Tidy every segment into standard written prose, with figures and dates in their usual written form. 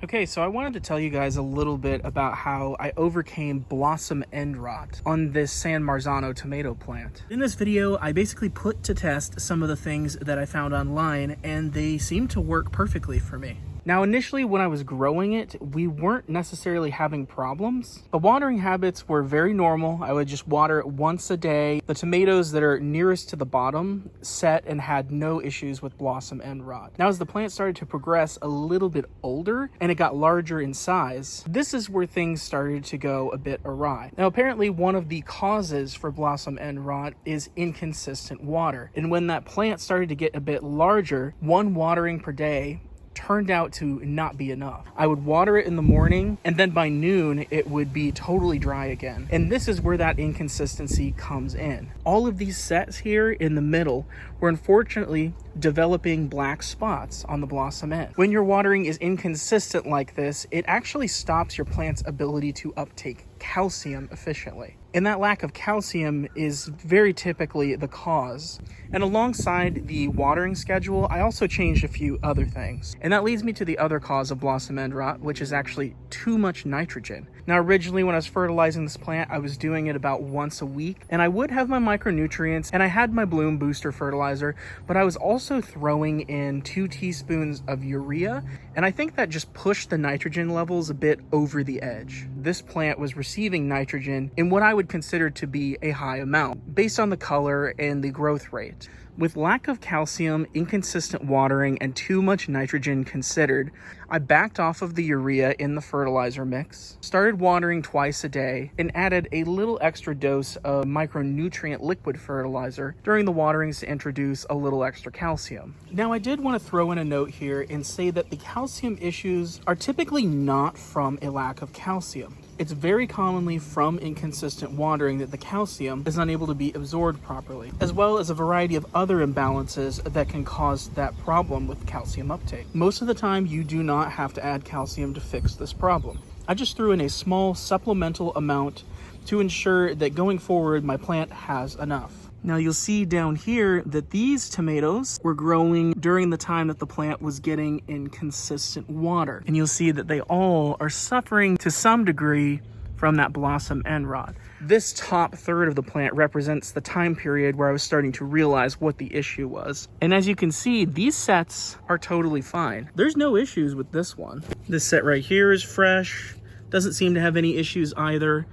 Okay, so I wanted to tell you guys a little bit about how I overcame blossom end rot on this San Marzano tomato plant. In this video, I basically put to test some of the things that I found online, and they seem to work perfectly for me. Now, initially when I was growing it, we weren't necessarily having problems. The watering habits were very normal. I would just water it once a day. The tomatoes that are nearest to the bottom set and had no issues with blossom end rot. Now, as the plant started to progress a little bit older and it got larger in size, this is where things started to go a bit awry. Now, apparently one of the causes for blossom end rot is inconsistent water. And when that plant started to get a bit larger, one watering per day turned out to not be enough. I would water it in the morning, and then by noon it would be totally dry again. And this is where that inconsistency comes in. All of these sets here in the middle were unfortunately developing black spots on the blossom end. When your watering is inconsistent like this, it actually stops your plant's ability to uptake calcium efficiently. And that lack of calcium is very typically the cause. And alongside the watering schedule, I also changed a few other things. And that leads me to the other cause of blossom end rot, which is actually too much nitrogen. Now, originally when I was fertilizing this plant, I was doing it about once a week, and I would have my micronutrients and I had my bloom booster fertilizer, but I was also throwing in 2 teaspoons of urea, and I think that just pushed the nitrogen levels a bit over the edge. This plant was receiving nitrogen in what I would consider to be a high amount based on the color and the growth rate. With lack of calcium, inconsistent watering, and too much nitrogen considered, I backed off of the urea in the fertilizer mix, started watering twice a day, and added a little extra dose of micronutrient liquid fertilizer during the waterings to introduce a little extra calcium. Now, I did want to throw in a note here and say that the calcium issues are typically not from a lack of calcium. It's very commonly from inconsistent watering that the calcium is unable to be absorbed properly, as well as a variety of other imbalances that can cause that problem with calcium uptake. Most of the time, you do not have to add calcium to fix this problem. I just threw in a small supplemental amount to ensure that going forward, my plant has enough. Now you'll see down here that these tomatoes were growing during the time that the plant was getting inconsistent water. And you'll see that they all are suffering to some degree from that blossom end rot. This top third of the plant represents the time period where I was starting to realize what the issue was. And as you can see, these sets are totally fine. There's no issues with this one. This set right here is fresh. Doesn't seem to have any issues either.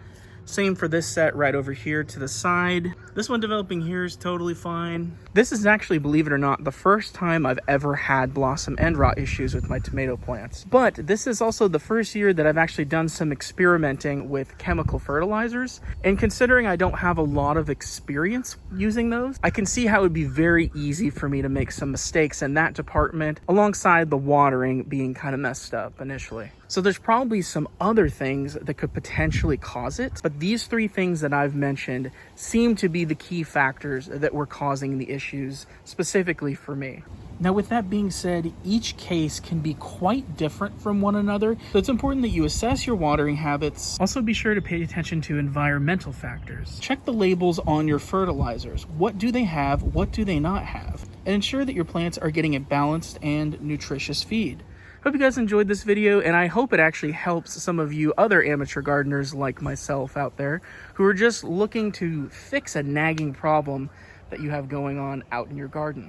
Same for this set right over here to the side. This one developing here is totally fine. This is actually, believe it or not, the first time I've ever had blossom end rot issues with my tomato plants. But this is also the first year that I've actually done some experimenting with chemical fertilizers. And considering I don't have a lot of experience using those, I can see how it would be very easy for me to make some mistakes in that department, alongside the watering being kind of messed up initially. So there's probably some other things that could potentially cause it, but these 3 things that I've mentioned seem to be the key factors that were causing the issues specifically for me. Now, with that being said, each case can be quite different from one another, so it's important that you assess your watering habits. Also, be sure to pay attention to environmental factors. Check the labels on your fertilizers. What do they have? What do they not have? And ensure that your plants are getting a balanced and nutritious feed. Hope you guys enjoyed this video, and I hope it actually helps some of you other amateur gardeners like myself out there who are just looking to fix a nagging problem that you have going on out in your garden.